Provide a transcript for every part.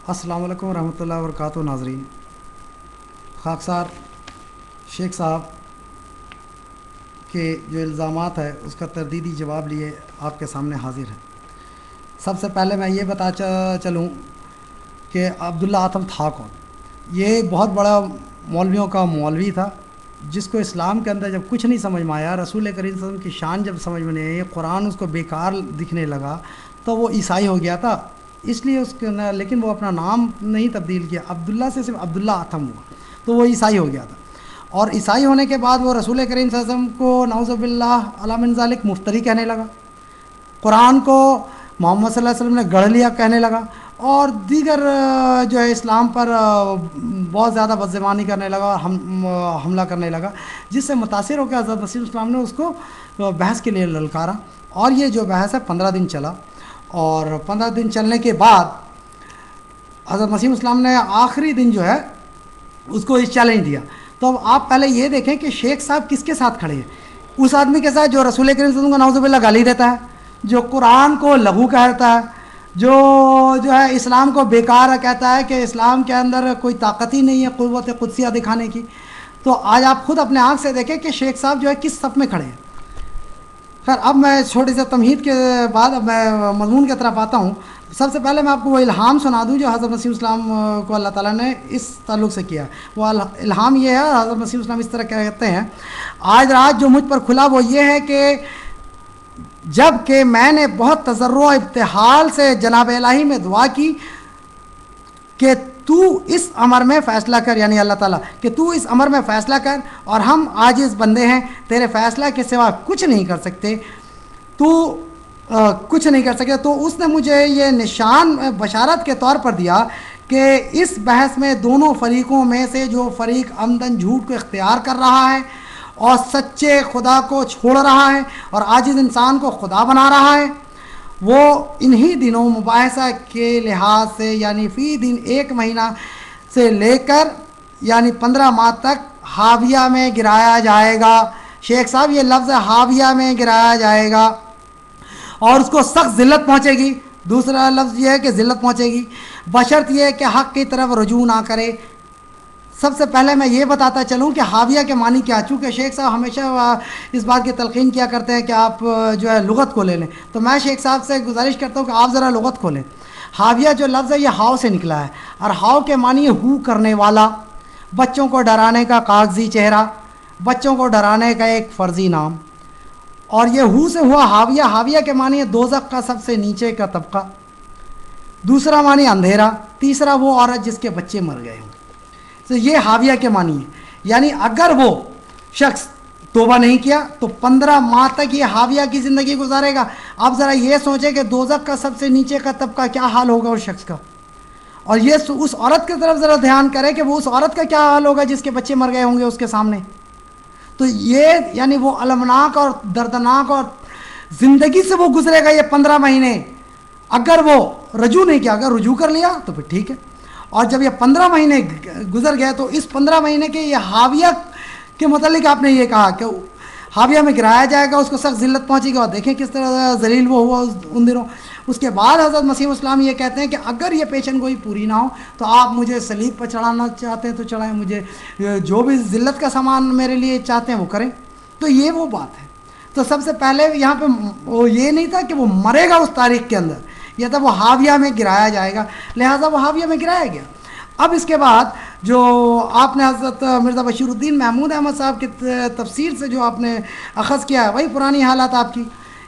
السلام علیکم ورحمۃ اللہ وبرکاتہ ناظرین، خاکسار شیخ صاحب کے جو الزامات ہے اس کا تردیدی جواب لیے آپ کے سامنے حاضر ہیں۔ سب سے پہلے میں یہ بتا چلوں کہ عبداللہ آتم تھا کون۔ یہ بہت بڑا مولویوں کا مولوی تھا، جس کو اسلام کے اندر جب کچھ نہیں سمجھ میں آیا، رسول کریم صلی اللہ علیہ وسلم کی شان جب سمجھ میں نہیں آئی، قرآن اس کو بیکار دکھنے لگا، تو وہ عیسائی ہو گیا تھا۔ اس لیے اس کے لیکن وہ اپنا نام نہیں تبدیل کیا، عبداللہ سے صرف عبداللہ آتم ہوا، تو وہ عیسائی ہو گیا تھا۔ اور عیسائی ہونے کے بعد وہ رسول کریم صلی اللہ علیہ وسلم کو نعوذ باللہ علی من ذالک مفتری کہنے لگا، قرآن کو محمد صلی اللہ علیہ وسلم نے گڑھ لیا کہنے لگا، اور دیگر جو ہے اسلام پر بہت زیادہ بدزبانی کرنے لگا اور حملہ کرنے لگا، جس سے متاثر ہو کے حضرت مسیح السلام نے اس کو بحث کے لیے للکارا۔ اور یہ جو بحث ہے 15 دن چلا، اور 15 دن چلنے کے بعد حضرت مسیح السلام نے آخری دن جو ہے اس کو اس چیلنج دیا۔ تو اب آپ پہلے یہ دیکھیں کہ شیخ صاحب کس کے ساتھ کھڑے ہیں؟ اس آدمی کے ساتھ جو رسول کریم صلی اللہ علیہ وسلم کو نعوذ باللہ گالی دیتا ہے، جو قرآن کو لغو کہتا ہے، جو ہے اسلام کو بیکار کہتا ہے کہ اسلام کے اندر کوئی طاقت ہی نہیں ہے قوت قدسیہ دکھانے کی۔ تو آج آپ خود اپنے آنکھ سے دیکھیں کہ شیخ صاحب جو ہے کس صف میں کھڑے ہیں۔ خیر، اب میں چھوٹی سی تمہید کے بعد اب میں مضمون کی طرف آتا ہوں۔ سب سے پہلے میں آپ کو وہ الہام سنا دوں جو حضرت مسیح السلام کو اللہ تعالیٰ نے اس تعلق سے کیا۔ وہ الہام یہ ہے، حضرت مسیح السلام اس طرح کہتے ہیں، آج رات جو مجھ پر کھلا وہ یہ ہے کہ جب کہ میں نے بہت تضرع و ابتحال سے جناب الہی میں دعا کی کہ تو اس امر میں فیصلہ کر، یعنی اللہ تعالیٰ کہ تو اس امر میں فیصلہ کر، اور ہم عاجز بندے ہیں، تیرے فیصلہ کے سوا کچھ نہیں کر سکتے، تو کچھ نہیں کر سکتے۔ تو اس نے مجھے یہ نشان بشارت کے طور پر دیا کہ اس بحث میں دونوں فریقوں میں سے جو فریق عمدن جھوٹ کو اختیار کر رہا ہے اور سچے خدا کو چھوڑ رہا ہے اور عاجز انسان کو خدا بنا رہا ہے، وہ انہی دنوں مباحثہ کے لحاظ سے یعنی فی دن 1 مہینہ سے لے کر یعنی 15 ماہ تک حاویہ میں گرایا جائے گا۔ شیخ صاحب یہ لفظ حاویہ میں گرایا جائے گا، اور اس کو سخت ذلت پہنچے گی۔ دوسرا لفظ یہ ہے کہ ذلت پہنچے گی، بشرط یہ کہ حق کی طرف رجوع نہ کرے۔ سب سے پہلے میں یہ بتاتا چلوں کہ حاویہ کے معنی کیا، چونکہ شیخ صاحب ہمیشہ اس بات کی تلقین کیا کرتے ہیں کہ آپ جو ہے لغت کو لے لیں، تو میں شیخ صاحب سے گزارش کرتا ہوں کہ آپ ذرا لغت کھولیں۔ حاویہ جو لفظ ہے یہ ہاؤ سے نکلا ہے، اور ہاؤ کے معنی ہے ہو کرنے والا، بچوں کو ڈرانے کا کاغذی چہرہ، بچوں کو ڈرانے کا ایک فرضی نام، اور یہ ہو سے ہوا حاویہ۔ حاویہ کے معنی ہے دوزخ کا سب سے نیچے کا طبقہ، دوسرا معنی اندھیرا، تیسرا وہ عورت جس کے بچے مر گئے ہوں۔ تو یہ حاویہ کے معنی ہے، یعنی اگر وہ شخص توبہ نہیں کیا تو 15 ماہ تک یہ حاویہ کی زندگی گزارے گا۔ آپ ذرا یہ سوچیں کہ دوزخ کا سب سے نیچے کا طبقہ کیا حال ہوگا اس شخص کا، اور یہ اس عورت کی طرف ذرا دھیان کریں کہ وہ اس عورت کا کیا حال ہوگا جس کے بچے مر گئے ہوں گے اس کے سامنے۔ تو یہ یعنی وہ المناک اور دردناک اور زندگی سے وہ گزرے گا یہ 15 مہینے۔ اگر وہ رجوع نہیں کیا، اگر رجوع کر لیا تو پھر ٹھیک ہے، اور جب یہ 15 مہینے گزر گئے تو اس 15 مہینے کے یہ حاویہ کے متعلق آپ نے یہ کہا کہ حاویہ میں گرایا جائے گا، اس کو سخت ذلت پہنچے گی، اور دیکھیں کس طرح ذلیل وہ ہوا ان دنوں۔ اس کے بعد حضرت مسیح السلام یہ کہتے ہیں کہ اگر یہ پیشن گوئی پوری نہ ہو تو آپ مجھے صلیب پر چڑھانا چاہتے ہیں تو چڑھائیں، مجھے جو بھی ذلت کا سامان میرے لیے چاہتے ہیں وہ کریں۔ تو یہ وہ بات ہے۔ تو سب سے پہلے یہاں پہ وہ یہ نہیں تھا کہ وہ مرے گا اس تاریخ کے اندر، یہ تھا وہ حاویہ میں گرایا جائے گا، لہٰذا وہ حاویہ میں گرایا گیا۔ اب اس کے بعد جو آپ نے حضرت مرزا بشیر الدین محمود احمد صاحب کی تفسیر سے جو آپ نے اخذ کیا ہے، وہی پرانی حالات آپ کی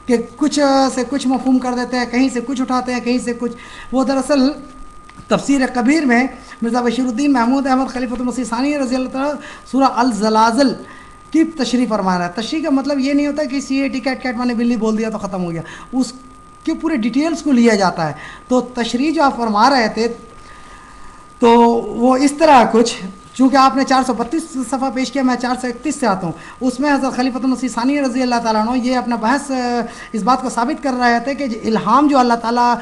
کہ کچھ سے کچھ مفہوم کر دیتے ہیں، کہیں سے کچھ اٹھاتے ہیں، کہیں سے کچھ۔ وہ دراصل تفسیر کبیر میں مرزا بشیر الدین محمود احمد خلیفۃ المسیح ثانی رضی اللہ تعالیٰ سورہ الزلازل کی تشریح فرما رہا ہے۔ تشریح کا مطلب یہ نہیں ہوتا کہ سی اے ٹی کیٹ کیٹ میں نے بلی بول دیا تو ختم ہو گیا، اس کے پورے ڈیٹیلز کو لیا جاتا ہے۔ تو تشریح جو آپ فرما رہے تھے تو وہ اس طرح کچھ، چونکہ آپ نے 432 صفحہ پیش کیا، میں 431 سے آتا ہوں۔ اس میں حضرت خلیفۃ المسیح ثانی رضی اللہ تعالیٰ عنہ یہ اپنا بحث اس بات کو ثابت کر رہے تھے کہ الہام جو اللہ تعالیٰ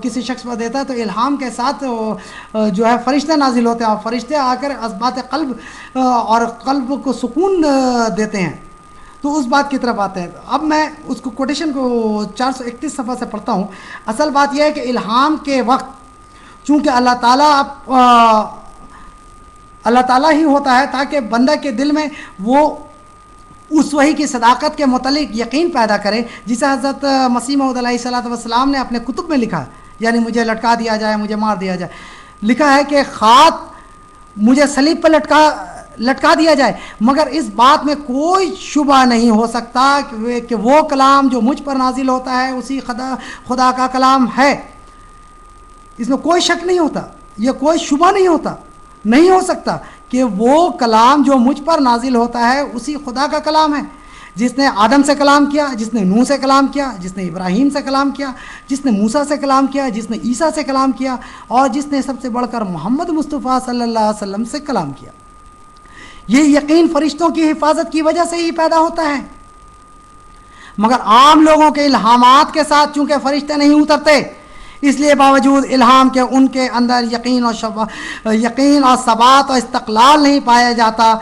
کسی شخص پر دیتا ہے تو الہام کے ساتھ جو ہے فرشتے نازل ہوتے ہیں، اور فرشتے آ کر اثبات قلب اور قلب کو سکون دیتے ہیں۔ تو اس بات کی طرف آتے ہیں۔ اب میں اس کو کوٹیشن کو 431 صفحہ سے پڑھتا ہوں۔ اصل بات یہ ہے کہ الہام کے وقت چونکہ اللہ تعالیٰ ہی ہوتا ہے تاکہ بندہ کے دل میں وہ اس وحی کی صداقت کے متعلق یقین پیدا کرے جسے حضرت مسیح موعود علیہ السلام نے اپنے کتب میں لکھا، یعنی مجھے لٹکا دیا جائے، مجھے مار دیا جائے، لکھا ہے کہ خات مجھے صلیب پر لٹکا دیا جائے، مگر اس بات میں کوئی شبہ نہیں ہو سکتا کہ وہ کلام جو مجھ پر نازل ہوتا ہے اسی خدا کا کلام ہے۔ اس میں کوئی شک نہیں ہوتا، یہ کوئی شبہ نہیں ہو سکتا کہ وہ کلام جو مجھ پر نازل ہوتا ہے اسی خدا کا کلام ہے، جس نے آدم سے کلام کیا، جس نے نوح سے کلام کیا، جس نے ابراہیم سے کلام کیا، جس نے موسیٰ سے کلام کیا، جس نے عیسیٰ سے کلام کیا، اور جس نے سب سے بڑھ کر محمد مصطفیٰ صلی اللہ علیہ وسلم سے کلام کیا۔ یہ یقین فرشتوں کی حفاظت کی وجہ سے ہی پیدا ہوتا ہے، مگر عام لوگوں کے الہامات کے ساتھ چونکہ فرشتے نہیں اترتے، اس لیے باوجود الہام کے ان کے اندر یقین اور ثبات اور استقلال نہیں پایا جاتا۔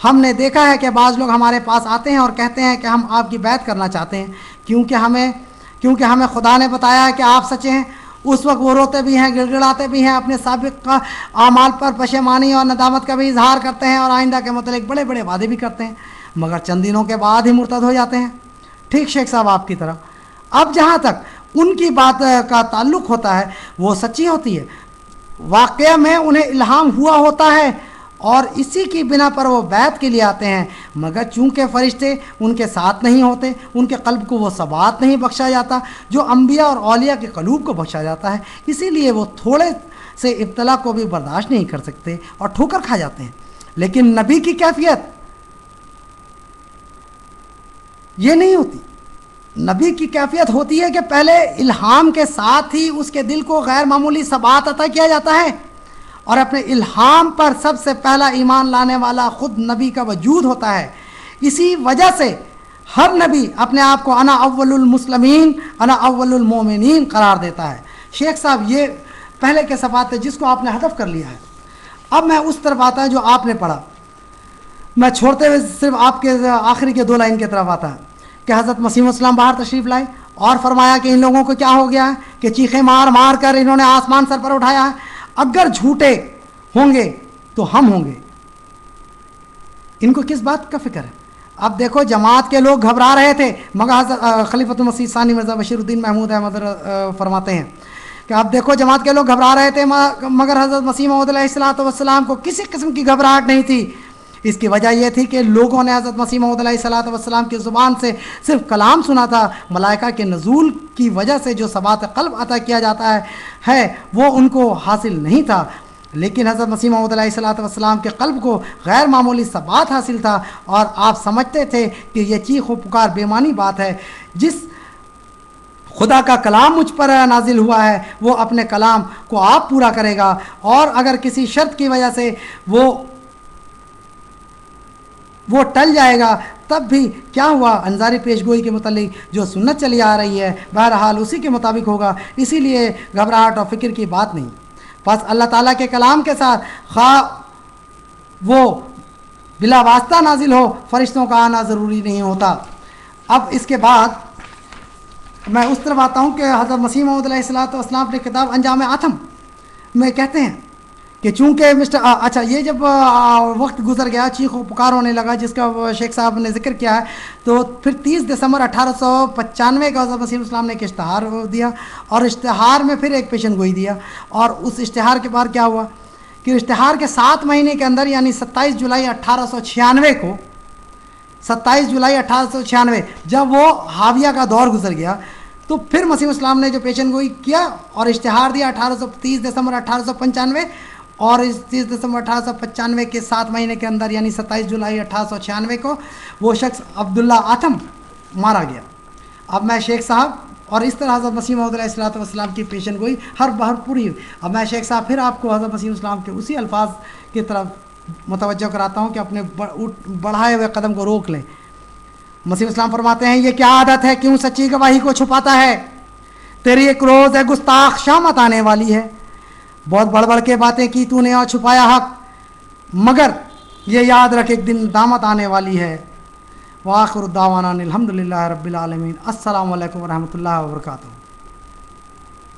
ہم نے دیکھا ہے کہ بعض لوگ ہمارے پاس آتے ہیں اور کہتے ہیں کہ ہم آپ کی بیعت کرنا چاہتے ہیں کیونکہ ہمیں خدا نے بتایا ہے کہ آپ سچے ہیں۔ اس وقت وہ روتے بھی ہیں، گڑ گڑاتے بھی ہیں، اپنے سابق اعمال پر پشیمانی اور ندامت کا بھی اظہار کرتے ہیں اور آئندہ کے متعلق بڑے بڑے وعدے بھی کرتے ہیں، مگر چند دنوں کے بعد ہی مرتد ہو جاتے ہیں، ٹھیک شیخ صاحب آپ کی طرح۔ اب جہاں تک ان کی بات کا تعلق ہوتا ہے وہ سچی ہوتی ہے، واقعہ میں انہیں الہام ہوا ہوتا ہے اور اسی کی بنا پر وہ بیعت کے لیے آتے ہیں، مگر چونکہ فرشتے ان کے ساتھ نہیں ہوتے، ان کے قلب کو وہ ثبات نہیں بخشا جاتا جو انبیاء اور اولیاء کے قلوب کو بخشا جاتا ہے، اسی لیے وہ تھوڑے سے ابتلا کو بھی برداشت نہیں کر سکتے اور ٹھوکر کھا جاتے ہیں۔ لیکن نبی کی کیفیت یہ نہیں ہوتی۔ نبی کی کیفیت ہوتی ہے کہ پہلے الہام کے ساتھ ہی اس کے دل کو غیر معمولی ثبات عطا کیا جاتا ہے، اور اپنے الہام پر سب سے پہلا ایمان لانے والا خود نبی کا وجود ہوتا ہے۔ اسی وجہ سے ہر نبی اپنے آپ کو انا اول المسلمین انا اول المومنین قرار دیتا ہے۔ شیخ صاحب یہ پہلے کے صفات تھے جس کو آپ نے ہدف کر لیا ہے۔ اب میں اس طرف آتا ہے جو آپ نے پڑھا، میں چھوڑتے ہوئے صرف آپ کے آخری کے 2 لائن کی طرف آتا ہے کہ حضرت مسیح السلام باہر تشریف لائے اور فرمایا کہ ان لوگوں کو کیا ہو گیا ہے کہ چیخیں مار مار کر انہوں نے آسمان سر پر اٹھایا ہے، اگر جھوٹے ہوں گے تو ہم ہوں گے۔ ان کو کس بات کا فکر ہے؟ اب دیکھو جماعت کے لوگ گھبرا رہے تھے، مگر حضرت خلیفۃ المسیح ثانی مرزا بشیر الدین محمود احمد فرماتے ہیں کہ اب دیکھو جماعت کے لوگ گھبرا رہے تھے، مگر حضرت مسیح موعود علیہ السلام کو کسی قسم کی گھبراہٹ نہیں تھی۔ اس کی وجہ یہ تھی کہ لوگوں نے حضرت مسیح موعود علیہ السلام کی زبان سے صرف کلام سنا تھا، ملائکہ کے نزول کی وجہ سے جو ثبات قلب عطا کیا جاتا ہے وہ ان کو حاصل نہیں تھا، لیکن حضرت مسیح موعود علیہ السلام کے قلب کو غیر معمولی ثبات حاصل تھا، اور آپ سمجھتے تھے کہ یہ چیخ و پکار بے معنی بات ہے۔ جس خدا کا کلام مجھ پر نازل ہوا ہے وہ اپنے کلام کو آپ پورا کرے گا، اور اگر کسی شرط کی وجہ سے وہ ٹل جائے گا تب بھی کیا ہوا، انظاری پیش گوئی کے متعلق جو سنت چلی آ رہی ہے بہرحال اسی کے مطابق ہوگا، اسی لیے گھبراہٹ اور فکر کی بات نہیں۔ بس اللہ تعالیٰ کے کلام کے ساتھ خواہ وہ بلا واسطہ نازل ہو، فرشتوں کا آنا ضروری نہیں ہوتا۔ اب اس کے بعد میں اس طرف آتا ہوں کہ حضرت مسیح موعود علیہ السلام اپنی کتاب انجام آتم میں کہتے ہیں کہ چونکہ اچھا یہ جب وقت گزر گیا، چیخ و پکار ہونے لگا جس کا شیخ صاحب نے ذکر کیا ہے، تو پھر 30 دسمبر 1895 کا حضرت مسیح السلام نے ایک اشتہار دیا، اور اشتہار میں پھر ایک پیشن گوئی دیا، اور اس اشتہار کے بعد کیا ہوا کہ اشتہار کے 7 مہینے کے اندر یعنی 27 جولائی 1896 کو 27 جولائی 1896 جب وہ حاویہ کا دور گزر گیا، تو پھر مسیح السلام نے جو پیشن گوئی کیا اور اشتہار دیا 30 دسمبر 1895، اور اس 30 دسمبر 1895 کے 7 مہینے کے اندر یعنی 27 جولائی 1896 کو وہ شخص عبداللہ آتم مارا گیا۔ اب میں شیخ صاحب اور اس طرح حضرت مسیح موعود علیہ السلام کی پیشن گوئی ہر بہر پوری ہوئی۔ اب میں شیخ صاحب پھر آپ کو حضرت مسیح السلام کے اسی الفاظ کی طرف متوجہ کراتا ہوں کہ اپنے بڑھائے ہوئے قدم کو روک لیں۔ مسیح السلام فرماتے ہیں، یہ کیا عادت ہے، کیوں سچی گواہی کو چھپاتا ہے؟ تیری ایک روز ہے گستاخ شامت آنے والی ہے، بہت بڑھ بڑھ کے باتیں کی تو نے اور چھپایا حق، مگر یہ یاد رکھ ایک دن دامت آنے والی ہے۔ وآخر الدعوانا الحمدللہ رب العالمین۔ السلام علیکم ورحمۃ اللہ وبرکاتہ۔